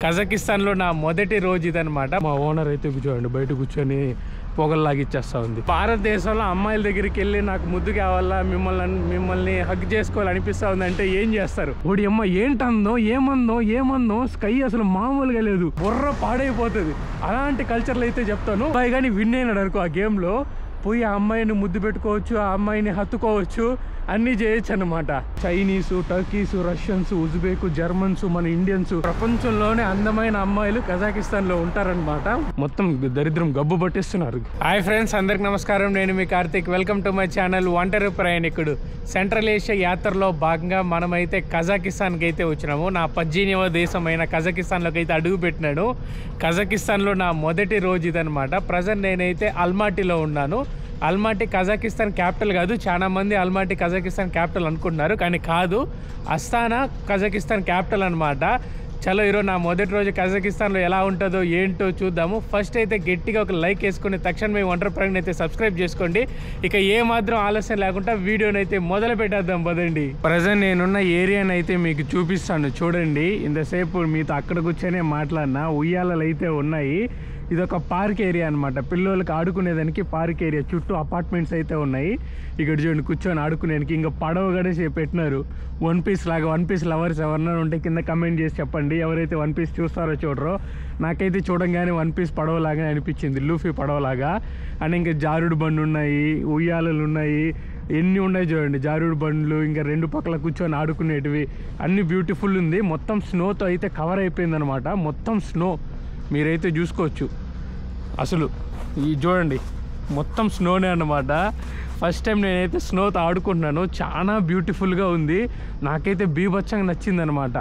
కజకిస్తాన్లో నా మొదటి రోజు ఇదనమాట. మా ఓనర్ అయితే కూర్చోండి బయట కూర్చొని పొగల్లాగిచ్చేస్తా ఉంది. భారతదేశంలో అమ్మాయిల దగ్గరికి వెళ్ళి నాకు ముద్దు కావాలా, మిమ్మల్ని హగ్ చేసుకోవాలి అనిపిస్తా ఉంది అంటే ఏం చేస్తారు? ఓడి అమ్మ ఏంటందో ఏమందో స్కై అసలు మామూలుగా లేదు, బుర్ర పాడైపోతుంది. అలాంటి కల్చర్లు అయితే చెప్తాను. అబ్బాయి కానీ విన్ అయినాడు అనుకో ఆ గేమ్లో, పోయి ఆ అమ్మాయిని ముద్దు పెట్టుకోవచ్చు, ఆ అమ్మాయిని హత్తుకోవచ్చు, అన్నీ చేయొచ్చు అనమాట. చైనీసు, టర్కీసు, రష్యన్స్, ఉజ్బెక్, జర్మన్స్, మన ఇండియన్స్, ప్రపంచంలోనే అందమైన అమ్మాయిలు కజాకిస్తాన్ లో ఉంటారనమాట. మొత్తం దరిద్రం గబ్బు పట్టిస్తున్నారు. హాయ్ ఫ్రెండ్స్, అందరికి నమస్కారం. నేను మీ Karthik. Welcome to my channel ఒంటరి ప్రయాణికుడు. సెంట్రల్ ఏషియా యాత్రలో భాగంగా మనమైతే కజాకిస్తాన్కి అయితే వచ్చినాము. నా 18వ దేశమైన కజాకిస్తాన్లోకి అయితే అడుగు పెట్టినాడు. కజాకిస్తాన్లో నా మొదటి రోజు ఇదనమాట. ప్రజెంట్ నేనైతే అల్మాటీలో ఉన్నాను. అల్మాటీ కజాకిస్తాన్ క్యాపిటల్ కాదు. చాలా మంది అల్మాటీ కజాకిస్తాన్ క్యాపిటల్ అనుకుంటున్నారు, కానీ కాదు. అస్తానా కజాకిస్తాన్ క్యాపిటల్ అనమాట. చలో ఈరోజు నా మొదటి రోజు కజాకిస్తాన్లో ఎలా ఉంటుందో ఏంటో చూద్దాము. ఫస్ట్ అయితే గట్టిగా ఒక లైక్ వేసుకుని తక్షణమే ఒంటరి ప్రయాణికుడు అయితే సబ్స్క్రైబ్ చేసుకోండి. ఇక ఏ మాత్రం ఆలస్యం లేకుండా వీడియోని అయితే మొదలు పెట్టేద్దాం పదండి. ప్రజెంట్ నేనున్న ఏరియాని అయితే మీకు చూపిస్తాను చూడండి. ఇంతసేపు మీతో అక్కడ కూర్చొనే మాట్లాడినా. ఉయ్యాలలు అయితే ఉన్నాయి. ఇదొక పార్క్ ఏరియా అనమాట. పిల్లలకి ఆడుకునేదానికి పార్క్ ఏరియా. చుట్టూ అపార్ట్మెంట్స్ అయితే ఉన్నాయి. ఇక్కడ చూడండి కూర్చొని ఆడుకునేదానికి. ఇంకా పడవ కూడా పెట్టినారు. వన్ పీస్ లాగా. వన్ పీస్ లవర్స్ ఎవరన్నా ఉంటే కింద కమెంట్ చేసి చెప్పండి. ఎవరైతే వన్ పీస్ చూస్తారో చూడరో. నాకైతే చూడంగానే వన్ పీస్ పడవలాగా అనిపించింది, లూఫీ పడవలాగా. అండ్ ఇంకా జారుడు బండ్లు ఉన్నాయి, ఉయ్యాలలు ఉన్నాయి, ఎన్ని ఉన్నాయి చూడండి జారుడు బండ్లు. ఇంకా రెండు పక్కల కూర్చొని ఆడుకునేటివి అన్ని బ్యూటిఫుల్ ఉంది. మొత్తం స్నోతో అయితే కవర్ అయిపోయింది అనమాట. మొత్తం స్నో మీరైతే చూసుకోవచ్చు. అసలు ఈ చూడండి మొత్తం స్నోనే అన్నమాట. ఫస్ట్ టైం నేనైతే స్నోతో ఆడుకుంటున్నాను. చాలా బ్యూటిఫుల్గా ఉంది. నాకైతే బీభత్సంగా నచ్చింది అనమాట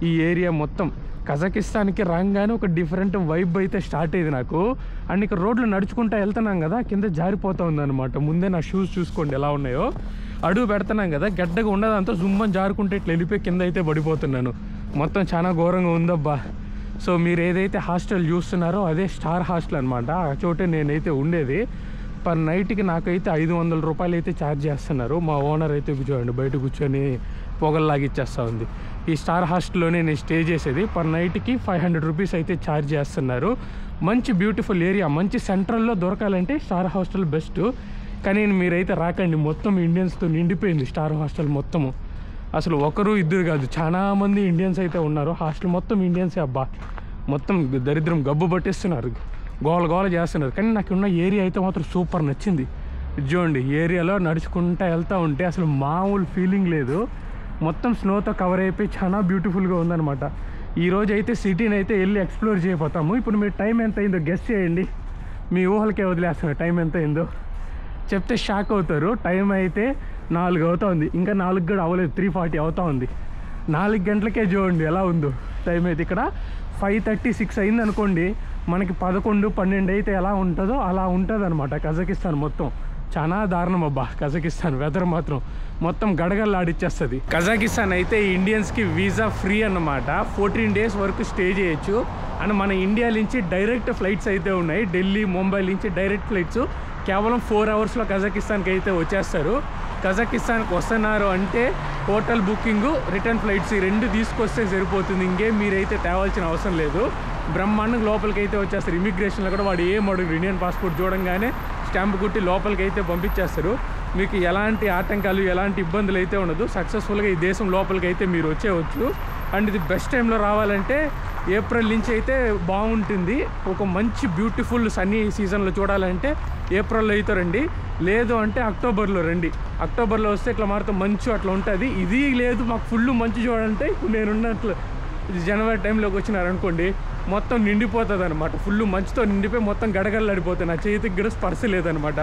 ఈ ఏరియా మొత్తం. కజాకిస్తాన్కి రాగానే ఒక డిఫరెంట్ వైబ్ అయితే స్టార్ట్ అయ్యింది నాకు. అండ్ ఇక్కడ రోడ్లు నడుచుకుంటూ వెళ్తున్నాం కదా, కింద జారిపోతూ ఉందన్నమాట. ముందే నా షూస్ చూసుకోండి ఎలా ఉన్నాయో. అడుగు పెడుతున్నాం కదా, గడ్డగా ఉండదంతా జుమ్మని జారుకుంటే ఇట్లా వెళ్ళిపోయి కింద అయితే పడిపోతున్నాను. మొత్తం చాలా ఘోరంగా ఉందబ్బా. సో మీరు ఏదైతే హాస్టల్ చూస్తున్నారో అదే స్టార్ హాస్టల్ అనమాట. ఆ చోటే నేనైతే ఉండేది. పర్ నైట్కి నాకైతే 500 రూపాయలు అయితే ఛార్జ్ చేస్తున్నారు. మా ఓనర్ అయితే కూర్చోండి బయట కూర్చొని పొగల్లాగిచ్చేస్తూ ఉంది. ఈ స్టార్ హాస్టల్లోనే నేను స్టే చేసేది. పర్ నైట్కి 500 రూపీస్ అయితే ఛార్జ్ చేస్తున్నారు. మంచి బ్యూటిఫుల్ ఏరియా. మంచి సెంట్రల్లో దొరకాలంటే స్టార్ హాస్టల్ బెస్ట్. కానీ మీరైతే రాకండి, మొత్తం ఇండియన్స్తో నిండిపోయింది స్టార్ హాస్టల్ మొత్తము. అసలు ఒకరు ఇద్దరు కాదు, చాలా మంది ఇండియన్స్ అయితే ఉన్నారు. హాస్టల్ మొత్తం ఇండియన్సే అబ్బా. మొత్తం దరిద్రం గబ్బు పట్టిస్తున్నారు, గోల చేస్తున్నారు. కానీ నాకు ఉన్న ఏరియా అయితే మాత్రం సూపర్ నచ్చింది. చూడండి ఏరియాలో నడుచుకుంటూ వెళ్తూ ఉంటే అసలు మామూలు ఫీలింగ్ లేదు. మొత్తం స్నోతో కవర్ అయిపోయి చాలా బ్యూటిఫుల్గా ఉందన్నమాట. ఈరోజు అయితే సిటీని అయితే వెళ్ళి ఎక్స్ప్లోర్ చేయబోతాము. ఇప్పుడు మీరు టైం ఎంత అయిందో గెస్ చేయండి. మీ ఊహలకే వదిలేస్తున్నారు టైం ఎంత అయిందో. చెప్తే షాక్ అవుతారు. టైం అయితే 4 అవుతుంది. ఇంకా 4 కూడా అవ్వలేదు, 3:40 అవుతా ఉంది. 4 గంటలకే చూడండి ఎలా ఉందో టైం అయితే. ఇక్కడ 5:36 అయింది అనుకోండి, మనకి 11, 12 అయితే ఎలా ఉంటుందో అలా ఉంటుంది అనమాట కజాకిస్తాన్ మొత్తం. చాలా దారుణం అబ్బా కజాకిస్తాన్ వెదర్ మాత్రం. మొత్తం గడగడలాడిచ్చేస్తుంది. కజాకిస్తాన్ అయితే ఇండియన్స్కి వీసా ఫ్రీ అన్నమాట. 14 డేస్ వరకు స్టే చేయొచ్చు. అండ్ మన ఇండియా నుంచి డైరెక్ట్ ఫ్లైట్స్ అయితే ఉన్నాయి. ఢిల్లీ, ముంబై నుంచి డైరెక్ట్ ఫ్లైట్స్ కేవలం 4 అవర్స్లో కజాకిస్తాన్కి అయితే వచ్చేస్తారు. కజాకిస్తాన్కి వస్తున్నారు అంటే హోటల్ బుకింగు, రిటర్న్ ఫ్లైట్స్ ఈ 2 తీసుకొస్తే సరిపోతుంది. ఇంకేం మీరైతే తేవాల్సిన అవసరం లేదు. బ్రహ్మాండంగా లోపలికి అయితే వచ్చేస్తారు. ఇమిగ్రేషన్లో కూడా వాడు ఏం అడుగురు, ఇండియన్ పాస్పోర్ట్ చూడంగానే స్టాంప్ కుట్టి లోపలికి అయితే పంపించేస్తారు. మీకు ఎలాంటి ఆటంకాలు, ఎలాంటి ఇబ్బందులు అయితే ఉండదు. సక్సెస్ఫుల్గా ఈ దేశం లోపలికి అయితే మీరు వచ్చేవచ్చు. అండ్ ఇది బెస్ట్ టైంలో రావాలంటే ఏప్రిల్ నుంచి అయితే బాగుంటుంది. ఒక మంచి బ్యూటిఫుల్ సన్నీ సీజన్లో చూడాలంటే ఏప్రిల్లో అయితే రండి, లేదు అంటే అక్టోబర్లో రండి. అక్టోబర్లో వస్తే ఇట్లా మాత్రం మంచు అట్లా ఉంటుంది. ఇది లేదు మాకు ఫుల్ మంచు చూడాలంటే ఇప్పుడు నేనున్నట్లు జనవరి టైంలోకి వచ్చినారనుకోండి, మొత్తం నిండిపోతుంది అనమాట. ఫుల్ మంచుతో నిండిపోయి మొత్తం గడగడలాడిపోతుంది. నా చేతికి కూడా స్పర్శ లేదనమాట.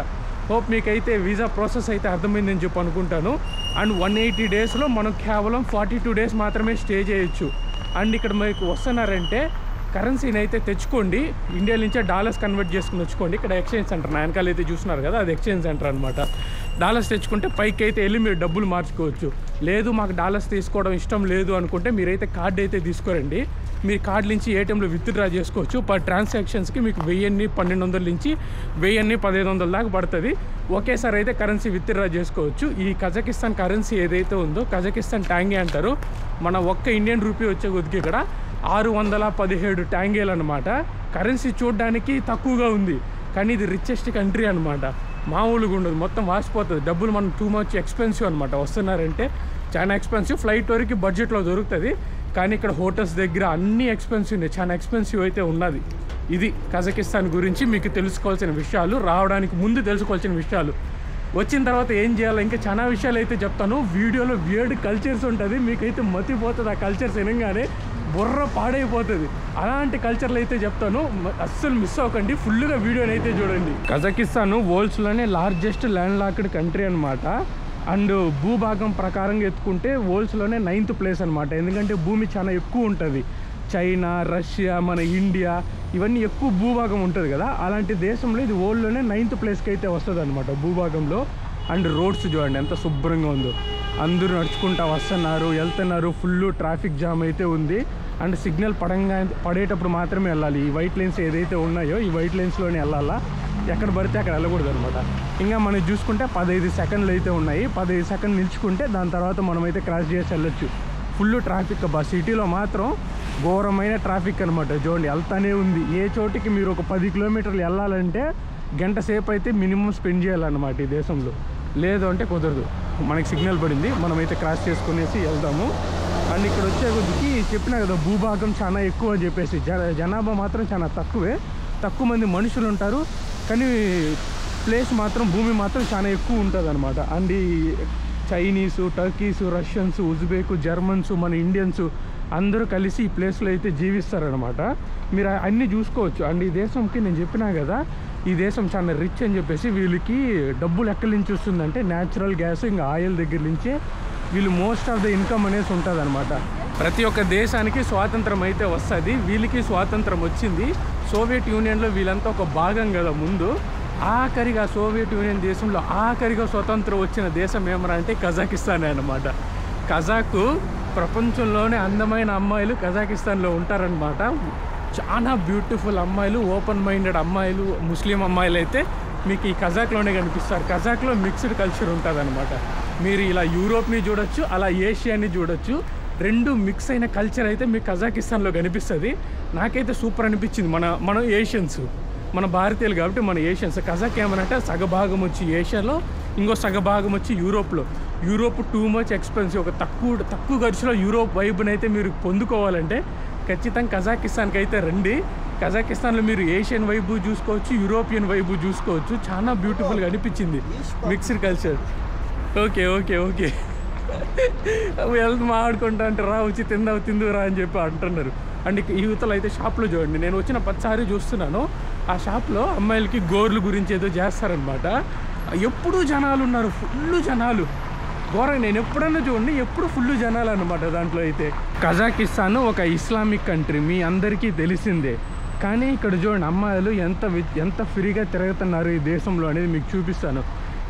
హోప్ మీకైతే వీసా ప్రాసెస్ అయితే అర్థమైందని చెప్పి అనుకుంటాను. అండ్ 180 డేస్లో మనం కేవలం 42 డేస్ మాత్రమే స్టే చేయొచ్చు. అండ్ ఇక్కడ మీకు వస్తున్నారంటే కరెన్సీని అయితే తెచ్చుకోండి. ఇండియా నుంచే డాలర్స్ కన్వర్ట్ చేసుకుని వచ్చుకోండి. ఇక్కడ ఎక్స్చేంజ్ సెంటర్ నా వెనకాల అయితే చూస్తున్నారు కదా, అది ఎక్స్చేంజ్ సెంటర్ అనమాట. డాలర్స్ తెచ్చుకుంటే పైకి అయితే వెళ్ళి మీరు డబ్బులు మార్చుకోవచ్చు. లేదు మాకు డాలర్స్ తీసుకోవడం ఇష్టం లేదు అనుకుంటే మీరైతే కార్డు అయితే తీసుకోరండి. మీరు కార్డు నుంచి ఏటీఎంలో విత్డ్రా చేసుకోవచ్చు. పర్ ట్రాన్సాక్షన్స్కి మీకు 1000, 1200 నుంచి 1000, 1500 దాకా పడుతుంది. ఒకేసారి అయితే కరెన్సీ విత్డ్రా చేసుకోవచ్చు. ఈ కజాకిస్తాన్ కరెన్సీ ఏదైతే ఉందో కజాకిస్తాన్ ట్యాంగే అంటారు. మన ఒక్క ఇండియన్ రూపీ వచ్చే కొద్దికి ఇక్కడ 617 ట్యాంగేలు అనమాట. కరెన్సీ చూడడానికి తక్కువగా ఉంది, కానీ ఇది రిచెస్ట్ కంట్రీ అనమాట. మామూలుగా ఉండదు, మొత్తం వాసిపోతుంది. డబ్బులు మనం టూ మచ్ ఎక్స్పెన్సివ్ అనమాట. వస్తున్నారంటే చాలా ఎక్స్పెన్సివ్. ఫ్లైట్ వరకు బడ్జెట్లో దొరుకుతుంది, కానీ ఇక్కడ హోటల్స్ దగ్గర అన్నీ ఎక్స్పెన్సివ్ ఉన్నాయి. చాలా ఎక్స్పెన్సివ్ అయితే ఉన్నది. ఇది కజకిస్తాన్ గురించి మీకు తెలుసుకోవాల్సిన విషయాలు, రావడానికి ముందు తెలుసుకోవాల్సిన విషయాలు. వచ్చిన తర్వాత ఏం చేయాలో ఇంకా చాలా విషయాలు అయితే చెప్తాను. వీడియోలో వియర్డ్ కల్చర్స్ ఉంటుంది, మీకైతే మతిపోతుంది. ఆ కల్చర్స్ వినగానే బుర్ర పాడైపోతుంది. అలాంటి కల్చర్లు అయితే చెప్తాను, అస్సలు మిస్ అవ్వకండి. ఫుల్గా వీడియోని అయితే చూడండి. కజకిస్తాన్ వరల్డ్స్లోనే లార్జెస్ట్ ల్యాండ్ లాక్డ్ కంట్రీ అనమాట. అండ్ భూభాగం ప్రకారంగా ఎత్తుకుంటే వరల్డ్స్లోనే 9th ప్లేస్ అనమాట. ఎందుకంటే భూమి చాలా ఎక్కువ ఉంటుంది. చైనా, రష్యా, మన ఇండియా ఇవన్నీ ఎక్కువ భూభాగం ఉంటుంది కదా. అలాంటి దేశంలో ఇది వరల్డ్లోనే 9th ప్లేస్కి అయితే వస్తుంది అనమాట భూభాగంలో. అండ్ రోడ్స్ చూడండి ఎంత శుభ్రంగా ఉందో. అందరూ నడుచుకుంటూ వస్తున్నారు, వెళ్తున్నారు. ఫుల్ ట్రాఫిక్ జామ్ అయితే ఉంది. అండ్ సిగ్నల్ పడేటప్పుడు మాత్రమే వెళ్ళాలి. ఈ వైట్ లైన్స్ ఏదైతే ఉన్నాయో ఈ వైట్ లైన్స్లోనే వెళ్ళాలా, ఎక్కడ పడితే అక్కడ వెళ్ళకూడదు అనమాట. ఇంకా మనం చూసుకుంటే 15 సెకండ్లు అయితే ఉన్నాయి. 15 సెకండ్లు నిల్చుకుంటే దాని తర్వాత మనమైతే క్రాస్ చేసి వెళ్ళొచ్చు. ఫుల్ ట్రాఫిక్ అబ్బా. సిటీలో మాత్రం ఘోరమైన ట్రాఫిక్ అనమాట. చూడండి వెళ్తానే ఉంది. ఏ చోటికి మీరు ఒక 10 కిలోమీటర్లు వెళ్ళాలంటే గంట సేపు అయితే మినిమం స్పెండ్ చేయాలన్నమాట ఈ దేశంలో. లేదు అంటే కుదరదు. మనకి సిగ్నల్ పడింది, మనమైతే క్రాస్ చేసుకునేసి వెళ్దాము. అండ్ ఇక్కడ వచ్చే కొద్దికి చెప్పినా కదా భూభాగం చాలా ఎక్కువ అని చెప్పేసి. జనాభా మాత్రం చాలా తక్కువ మంది మనుషులు ఉంటారు, కానీ ప్లేస్ మాత్రం భూమి మాత్రం చాలా ఎక్కువ ఉంటుంది అనమాట. అండ్ ఈ చైనీసు, టర్కీసు, రష్యన్స్, ఉజ్బెక్, జర్మన్స్, మన ఇండియన్స్ అందరూ కలిసి ఈ ప్లేస్లో అయితే జీవిస్తారనమాట. మీరు అన్నీ చూసుకోవచ్చు. అండ్ ఈ దేశంకి నేను చెప్పినా కదా ఈ దేశం చాలా రిచ్ అని చెప్పేసి. వీళ్ళకి డబ్బులు ఎక్కడి నుంచి వస్తుందంటే న్యాచురల్ గ్యాస్, ఇంకా ఆయిల్ దగ్గర నుంచే వీళ్ళు మోస్ట్ ఆఫ్ ద ఇన్కమ్ అనేసి ఉంటుంది అనమాట. ప్రతి ఒక్క దేశానికి స్వాతంత్రం అయితే వస్తుంది. వీళ్ళకి స్వాతంత్రం వచ్చింది. సోవియట్ యూనియన్లో వీళ్ళంతా ఒక భాగం కదా ముందు. ఆఖరిగా సోవియట్ యూనియన్ దేశంలో ఆఖరిగా స్వతంత్రం వచ్చిన దేశం ఏమరా అంటే కజాకిస్తానే అనమాట. కజాకు ప్రపంచంలోనే అందమైన అమ్మాయిలు కజాకిస్తాన్లో ఉంటారనమాట. చాలా బ్యూటిఫుల్ అమ్మాయిలు, ఓపెన్ మైండెడ్ అమ్మాయిలు, ముస్లిం అమ్మాయిలు అయితే మీకు ఈ కజాక్లోనే కనిపిస్తారు. కజాక్లో మిక్స్డ్ కల్చర్ ఉంటుంది అనమాట. మీరు ఇలా యూరోప్ని చూడొచ్చు, అలా ఏషియాని చూడొచ్చు. రెండు మిక్స్ అయిన కల్చర్ అయితే మీకు కజాకిస్తాన్లో కనిపిస్తుంది. నాకైతే సూపర్ అనిపించింది. మనం ఏషియన్స్, మన భారతీయులు కాబట్టి మన ఏషియన్స్. కజాక్ ఏమనంటే సగభాగం వచ్చి ఏషియాలో, ఇంకో సగభాగం వచ్చి యూరోప్లో. Europe too much expensive. ఒక తక్కువ ఖర్చులో యూరోప్ వైపుని అయితే మీరు పొందుకోవాలంటే ఖచ్చితంగా కజాకిస్తాన్కి అయితే రండి. కజాకిస్తాన్లో మీరు ఏషియన్ వైపు చూసుకోవచ్చు, యూరోపియన్ వైపు చూసుకోవచ్చు. చాలా బ్యూటిఫుల్గా అనిపించింది మిక్స్డ్ కల్చర్. ఓకే వెళ్తూ మాట్లాడుకుంటా అంటే రా వచ్చి తిందురా అని చెప్పి అంటున్నారు. అండ్ ఈ యువతలు అయితే షాప్లో చూడండి, నేను వచ్చిన ప్రతిసారి చూస్తున్నాను ఆ షాప్లో అమ్మాయిలకి గోర్ల గురించి ఏదో చేస్తారనమాట. ఎప్పుడూ జనాలు ఉన్నారు, ఫుల్ జనాలు. ఘోరంగా నేను ఎప్పుడన్నా చూడండి, ఎప్పుడు ఫుల్ జనాలు అనమాట. దాంట్లో అయితే కజాకిస్తాన్ ఒక ఇస్లామిక్ కంట్రీ, మీ అందరికీ తెలిసిందే. కానీ ఇక్కడ చూడండి అమ్మాయిలు ఎంత ఫ్రీగా తిరుగుతున్నారు ఈ దేశంలో అనేది మీకు చూపిస్తాను.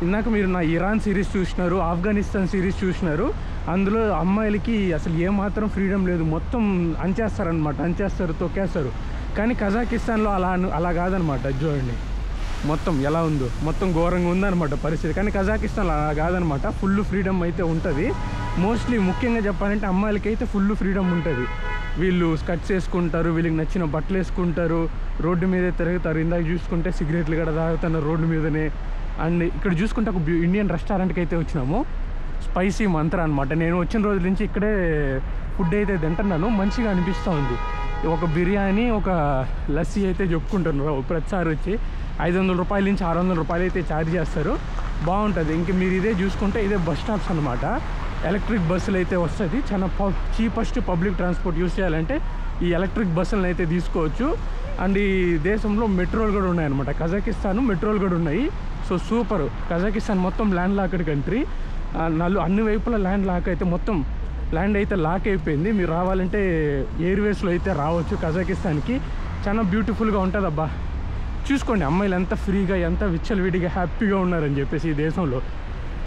ఇందాక మీరు నా ఇరాన్ సిరీస్ చూసినారు, ఆఫ్ఘనిస్తాన్ సిరీస్ చూసినారు. అందులో అమ్మాయిలకి అసలు ఏమాత్రం ఫ్రీడమ్ లేదు, మొత్తం అంచేస్తారు, తొక్కేస్తారు. కానీ కజాకిస్తాన్లో అలా కాదనమాట. చూడండి మొత్తం ఎలా ఉందో, మొత్తం ఘోరంగా ఉందన్నమాట పరిస్థితి. కానీ కజాకిస్తాన్లో అలా కాదనమాట, ఫుల్ ఫ్రీడమ్ అయితే ఉంటుంది. మోస్ట్లీ ముఖ్యంగా చెప్పాలంటే అమ్మాయిలకి అయితే ఫుల్ ఫ్రీడమ్ ఉంటుంది. వీళ్ళు స్కర్ట్స్ వేసుకుంటారు, వీళ్ళకి నచ్చిన బట్టలు వేసుకుంటారు, రోడ్డు మీదే తిరుగుతారు. ఇందాక చూసుకుంటే సిగరెట్లు కూడా తాగుతున్నారు రోడ్డు మీదనే. అండ్ ఇక్కడ చూసుకుంటే ఒక ఇండియన్ రెస్టారెంట్కి అయితే వచ్చినాము, స్పైసీ మంత్ర అనమాట. నేను వచ్చిన రోజుల నుంచి ఇక్కడే ఫుడ్ అయితే తింటున్నాను, మంచిగా అనిపిస్తూ ఉంది. ఒక బిర్యానీ, ఒక లస్సీ అయితే చెప్పుకుంటున్నారు. ప్రతిసారి వచ్చి 500 రూపాయల నుంచి 600 రూపాయలు అయితే ఛార్జ్ చేస్తారు. బాగుంటుంది. ఇంక మీరు ఇదే చూసుకుంటే ఇదే బస్ స్టాప్స్ అనమాట. ఎలక్ట్రిక్ బస్సులు అయితే వస్తుంది. చాలా చీపెస్ట్ పబ్లిక్ ట్రాన్స్పోర్ట్ యూస్ చేయాలంటే ఈ ఎలక్ట్రిక్ బస్సులను అయితే తీసుకోవచ్చు. అండ్ ఈ దేశంలో మెట్రోలు కూడా ఉన్నాయన్నమాట. కజాకిస్తాన్ మెట్రోలు కూడా ఉన్నాయి. So super. కజాకిస్తాన్ మొత్తం ల్యాండ్ లాక్డ్ కంట్రీ. అన్ని వైపుల ల్యాండ్ లాక్ అయితే మొత్తం ల్యాండ్ అయితే లాక్ అయిపోయింది. మీరు రావాలంటే ఎయిర్వేస్లో అయితే రావచ్చు కజాకిస్తాన్కి. చాలా బ్యూటిఫుల్గా ఉంటుంది అబ్బా. చూసుకోండి అమ్మాయిలు ఎంత ఫ్రీగా, ఎంత విచ్చలవిడిగా హ్యాపీగా ఉన్నారని చెప్పేసి. ఈ దేశంలో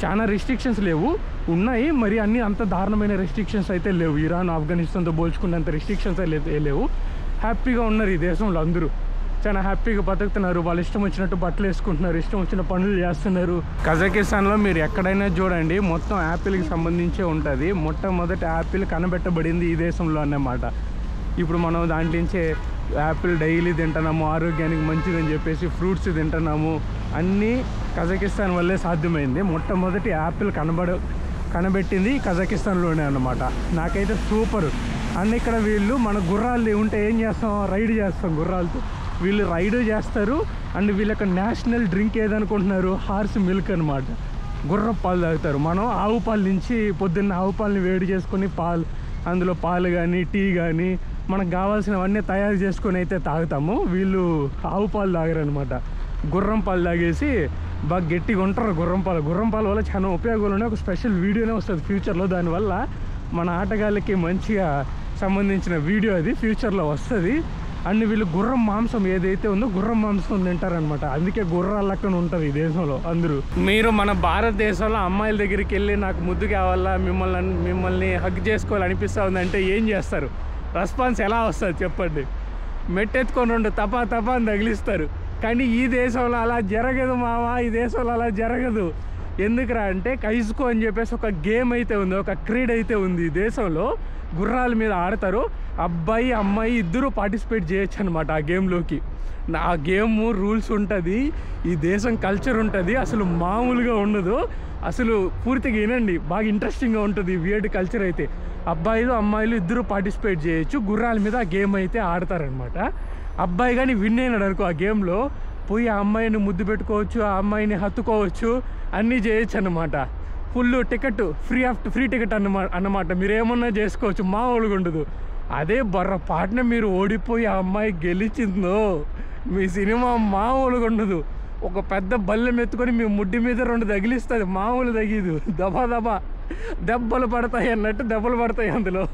చాలా రెస్ట్రిక్షన్స్ లేవు, ఉన్నాయి మరి అన్నీ అంత దారుణమైన రెస్ట్రిక్షన్స్ అయితే లేవు. ఇరాన్, ఆఫ్ఘనిస్తాన్తో పోల్చుకున్నంత రెస్ట్రిక్షన్స్ అయితే లేవు. హ్యాపీగా ఉన్నారు ఈ దేశంలో. అందరూ చాలా హ్యాపీగా బతుకుతున్నారు. వాళ్ళు ఇష్టం వచ్చినట్టు బట్టలు వేసుకుంటున్నారు, ఇష్టం వచ్చిన పనులు చేస్తున్నారు. కజాకిస్తాన్లో మీరు ఎక్కడైనా చూడండి మొత్తం యాపిల్కి సంబంధించే ఉంటుంది. మొట్టమొదటి యాపిల్ కనబెట్టబడింది ఈ దేశంలో అన్నమాట. ఇప్పుడు మనం దాంట్లోంచే యాపిల్ డైలీ తింటున్నాము, ఆరోగ్యానికి మంచిదని చెప్పేసి ఫ్రూట్స్ తింటున్నాము. అన్నీ కజకిస్తాన్ వల్లే సాధ్యమైంది. మొట్టమొదటి యాపిల్ కనబెట్టింది కజకిస్తాన్లోనే అన్నమాట. నాకైతే సూపర్. అండ్ ఇక్కడ వీళ్ళు మన గుర్రాలు ఉంటే ఏం చేస్తాం, రైడ్ చేస్తాం గుర్రాలతో. వీళ్ళు రైడ్ చేస్తారు. అండ్ వీళ్ళకి నేషనల్ డ్రింక్ ఏదనుకుంటున్నారు, హార్స్ మిల్క్ అనమాట. గుర్రం పాలు తాగుతారు. మనం ఆవు పాలు నుంచి పొద్దున్న ఆవు పాలని వేడి చేసుకొని అందులో పాలు కానీ టీ కానీ మనకు కావాల్సినవన్నీ తయారు చేసుకొని అయితే తాగుతాము. వీళ్ళు ఆవు పాలు తాగరనమాట, గుర్రం పాలు తాగేసి బాగా గట్టిగా ఉంటారు. గుర్రం పాల వల్ల చాలా ఉపయోగాలు ఉన్నాయి. ఒక స్పెషల్ వీడియోనే వస్తుంది ఫ్యూచర్లో. దానివల్ల మన ఆటగాళ్ళకి మంచిగా సంబంధించిన వీడియో అది ఫ్యూచర్లో వస్తుంది. అండ్ వీళ్ళు గుర్రం మాంసం ఏదైతే ఉందో గుర్రం మాంసం తింటారనమాట. అందుకే గుర్రాల లెక్కన ఉంటుంది ఈ దేశంలో అందరూ. మీరు మన భారతదేశంలో అమ్మాయిల దగ్గరికి వెళ్ళి నాకు ముద్దు కావాలా, మిమ్మల్ని హగ్ చేసుకోవాలి అనిపిస్తూ ఉందంటే ఏం చేస్తారు? రెస్పాన్స్ ఎలా వస్తుంది చెప్పండి? మెట్టెత్తుకొని 2 తపా అని తగిలిస్తారు. కానీ ఈ దేశంలో అలా జరగదు మావా, ఈ దేశంలో అలా జరగదు. ఎందుకురా అంటే కైసుకో అని చెప్పేసి ఒక గేమ్ అయితే ఉంది, ఒక క్రీడ అయితే ఉంది ఈ దేశంలో. గుర్రాల మీద ఆడతారు. అబ్బాయి అమ్మాయి ఇద్దరు పార్టిసిపేట్ చేయొచ్చు అనమాట ఆ గేమ్లోకి. ఆ గేమ్ రూల్స్ ఉంటుంది, ఈ దేశం కల్చర్ ఉంటుంది, అసలు మామూలుగా ఉండదు. అసలు పూర్తిగా వినండి, బాగా ఇంట్రెస్టింగ్గా ఉంటుంది ఈ వియర్డ్ కల్చర్ అయితే. అబ్బాయిలు అమ్మాయిలు ఇద్దరు పార్టిసిపేట్ చేయొచ్చు. గుర్రాల మీద ఆ గేమ్ అయితే ఆడతారనమాట. అబ్బాయి కానీ విన్ అయినాడు అనుకో ఆ గేమ్లో, పోయి ఆ అమ్మాయిని ముద్దు పెట్టుకోవచ్చు, ఆ అమ్మాయిని హత్తుకోవచ్చు, అన్నీ చేయొచ్చు అన్నమాట. ఫుల్ టికెట్, ఫ్రీ టికెట్ అన్నమాట. మీరు ఏమన్నా చేసుకోవచ్చు, మామూలుగా ఉండదు. అదే పాటన మీరు ఓడిపోయి ఆ అమ్మాయి గెలిచిందో మీ సినిమా మామూలుగా ఉండదు. ఒక పెద్ద బల్లెం ఎత్తుకొని మీ ముడ్డి మీద 2 తగిలిస్తుంది, మామూలు తగిదు. దెబ్బలు పడతాయి అన్నట్టు దెబ్బలు పడతాయి అందులో.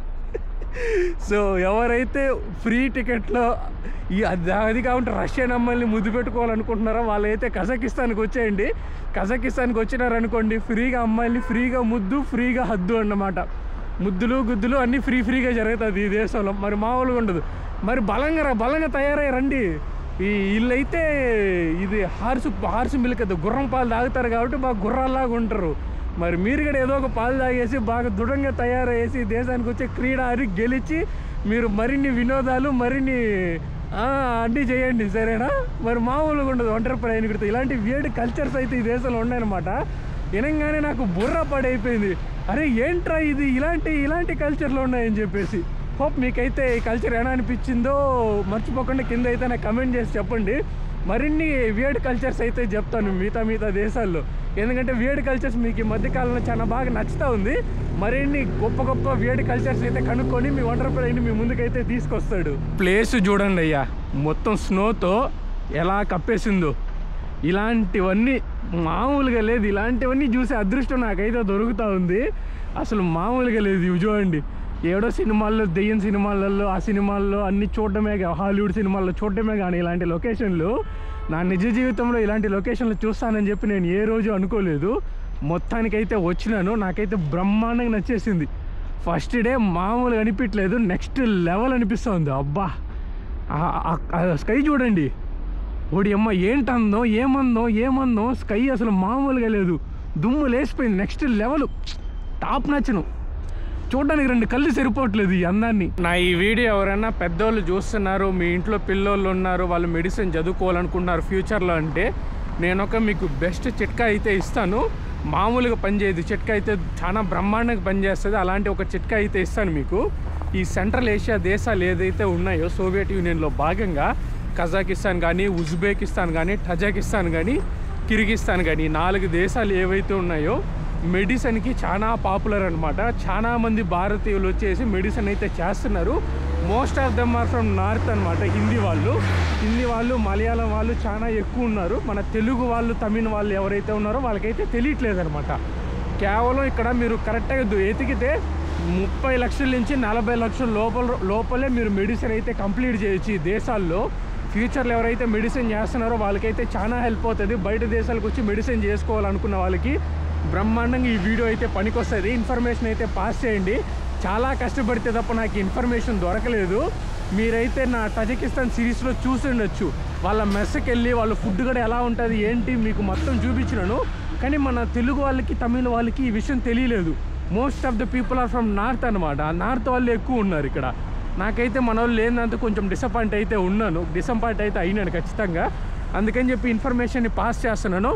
సో ఎవరైతే ఫ్రీ టికెట్లో అది కాబట్టి రష్యన్ అమ్మాయిని ముద్దు పెట్టుకోవాలనుకుంటున్నారో వాళ్ళైతే కజకిస్తాన్కి వచ్చేయండి. కజకిస్తాన్కి వచ్చినారనుకోండి, ఫ్రీగా అమ్మాయిని ఫ్రీగా ముద్దు, ఫ్రీగా హద్దు అన్నమాట. ముద్దులు గుద్దులు అన్నీ ఫ్రీగా జరుగుతుంది ఈ దేశంలో. మరి మామూలుగా ఉండదు. మరి బలంగా తయారై రండి. వీళ్ళైతే ఇది హార్స్ మిల్క్ అది గుర్రం పాలు తాగుతారు కాబట్టి బాగా గుర్రాల్లాగా ఉంటారు. మరి మీరు కూడా ఏదో ఒక పాలు తాగేసి బాగా దృఢంగా తయారయ్యేసి దేశానికి వచ్చే క్రీడ ఆడి గెలిచి మీరు మరిన్ని వినోదాలు అన్నీ చేయండి, సరేనా? మరి మామూలుగా ఉండదు ఒంటరి ప్రయాణికుడితో. ఇలాంటి వియర్డ్ కల్చర్స్ అయితే ఈ దేశంలో ఉన్నాయన్నమాట. వినంగానే నాకు బుర్ర పడైపోయింది. అరే ఏంట్రా ఇది, ఇలాంటి కల్చర్లో ఉన్నాయని చెప్పేసి. హోప్ మీకైతే ఈ కల్చర్ ఎలా అనిపించిందో మర్చిపోకుండా కింద అయితే నాకు కమెంట్ చేసి చెప్పండి. మరిన్ని వియర్డ్ కల్చర్స్ అయితే చెప్తాను మిగతా దేశాల్లో. ఎందుకంటే వియర్డ్ కల్చర్స్ మీకు ఈ మధ్యకాలంలో చాలా బాగా నచ్చుతూ ఉంది. మరిన్ని గొప్ప వియర్డ్ కల్చర్స్ అయితే కనుక్కొని మీ ఒంటరి ప్రయాణిని మీ ముందుకైతే తీసుకొస్తాడు. ప్లేస్ చూడండి అయ్యా, మొత్తం స్నోతో ఎలా కప్పేసిందో. ఇలాంటివన్నీ మామూలుగా లేదు. ఇలాంటివన్నీ చూసే అదృష్టం నాకైతే దొరుకుతూ ఉంది. అసలు మామూలుగా లేదు. ఇవి చూడండి, ఏడో సినిమాల్లో, దెయ్యం సినిమాలలో, ఆ సినిమాల్లో అన్నీ చూడటమే, హాలీవుడ్ సినిమాల్లో చూడటమే కానీ ఇలాంటి లొకేషన్లు నా నిజ జీవితంలో ఇలాంటి లొకేషన్లు చూస్తానని చెప్పి నేను ఏ రోజు అనుకోలేదు. మొత్తానికైతే వచ్చినాను. నాకైతే బ్రహ్మాండంగా నచ్చేసింది. ఫస్ట్ డే మామూలుగా అనిపించలేదు, నెక్స్ట్ లెవెల్ అనిపిస్తుంది. అబ్బా స్కై చూడండి, ఓడి అమ్మ ఏంటందో ఏమందో స్కై అసలు మామూలుగా లేదు. దుమ్ము లేసిపోయింది. నెక్స్ట్ లెవెల్, టాప్ నచ్చను. చూడడానికి 2 కళ్ళు సరిపోవట్లేదు ఈ అందాన్ని. నా ఈ వీడియో ఎవరైనా పెద్దోళ్ళు చూస్తున్నారు, మీ ఇంట్లో పిల్లోళ్ళు ఉన్నారు, వాళ్ళు మెడిసిన్ చదువుకోవాలనుకుంటున్నారు ఫ్యూచర్లో అంటే, మీకు బెస్ట్ చిట్కా అయితే ఇస్తాను. మామూలుగా పనిచేయదు చిట్కా అయితే, చాలా బ్రహ్మాండంగా పనిచేస్తుంది. అలాంటి ఒక చిట్కా అయితే ఇస్తాను మీకు. ఈ సెంట్రల్ ఏషియా దేశాలు ఏదైతే ఉన్నాయో సోవియట్ యూనియన్లో భాగంగా కజాకిస్తాన్ కానీ, ఉజ్బెకిస్తాన్ కానీ, టజకిస్తాన్ కానీ, కిర్గిస్తాన్ కానీ, 4 దేశాలు ఏవైతే ఉన్నాయో మెడిసిన్కి చాలా పాపులర్ అనమాట. చాలా మంది భారతీయులు వచ్చేసి మెడిసిన్ అయితే చేస్తున్నారు. Most of them are from north అనమాట. హిందీ వాళ్ళు, మలయాళం వాళ్ళు చాలా ఎక్కువ ఉన్నారు. మన తెలుగు వాళ్ళు, తమిళ వాళ్ళు ఎవరైతే ఉన్నారో వాళ్ళకైతే తెలియట్లేదు అనమాట. కేవలం ఇక్కడ మీరు కరెక్ట్గా ఎతికితే 30 లక్షల నుంచి 40 లక్షల లోపలే మీరు మెడిసిన్ అయితే కంప్లీట్ చేయొచ్చు ఈ దేశాల్లో. ఫ్యూచర్లో ఎవరైతే మెడిసిన్ చేస్తున్నారో వాళ్ళకైతే చాలా హెల్ప్ అవుతుంది. బయట దేశాలకు వచ్చి మెడిసిన్ చేసుకోవాలనుకున్న వాళ్ళకి బ్రహ్మాండంగా ఈ వీడియో అయితే పనికొస్తుంది. ఇన్ఫర్మేషన్ అయితే పాస్ చేయండి. చాలా కష్టపడితే తప్ప నాకు ఇన్ఫర్మేషన్ దొరకలేదు. మీరైతే నా తజికిస్తాన్ సిరీస్లో చూసి ఉండొచ్చు. వాళ్ళ మెస్కి వెళ్ళి వాళ్ళ ఫుడ్ కూడా ఎలా ఉంటుంది ఏంటి మీకు మొత్తం చూపించినాను. కానీ మన తెలుగు వాళ్ళకి, తమిళ వాళ్ళకి ఈ విషయం తెలియలేదు. Most of the people are from north అనమాట. నార్త్ వాళ్ళు ఎక్కువ ఉన్నారు ఇక్కడ. నాకైతే మన వాళ్ళు లేనందుకు కొంచెం డిసప్పాయింట్ అయితే అయినాను ఖచ్చితంగా. అందుకని చెప్పి ఇన్ఫర్మేషన్ని పాస్ చేస్తున్నాను.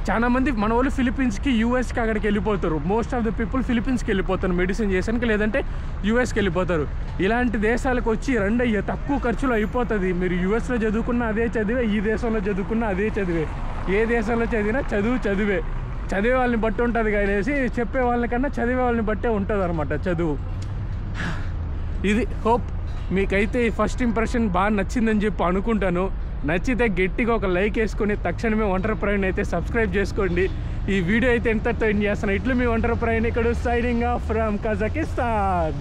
చాలా మంది మన వాళ్ళు ఫిలిప్పీన్స్కి, యూఎస్కి అక్కడికి వెళ్ళిపోతారు. మోస్ట్ ఆఫ్ ద పీపుల్ ఫిలిప్పీన్స్కి వెళ్ళిపోతారు మెడిసిన్ చేసానికి, లేదంటే యూఎస్కి వెళ్ళిపోతారు. ఇలాంటి దేశాలకు వచ్చి రండి, అయ్యా తక్కువ ఖర్చులో అయిపోతుంది. మీరు యూఎస్లో చదువుకున్న అదే చదివే, ఈ దేశంలో చదువుకున్న అదే చదివే, ఏ దేశంలో చదివినా చదివే వాళ్ళని బట్టి ఉంటుంది అనేసి చెప్పే వాళ్ళకన్నా చదివే వాళ్ళని బట్టే ఉంటుంది అనమాట చదువు. ఇది హోప్ మీకైతే ఈ ఫస్ట్ ఇంప్రెషన్ బాగా నచ్చిందని చెప్పి అనుకుంటాను. నచ్చితే గట్టిగా ఒక లైక్ వేసుకొని తక్షణమే ఒంటరి ప్రయాణం అయితే సబ్స్క్రైబ్ చేసుకోండి. ఈ వీడియో అయితే ఎంతతో ఎండ్ చేస్తాను. ఇట్లు మీ ఒంటరి ప్రయాణికుడు సైనింగ్ ఆఫ్ ఫ్రమ్ కజకిస్తాన్.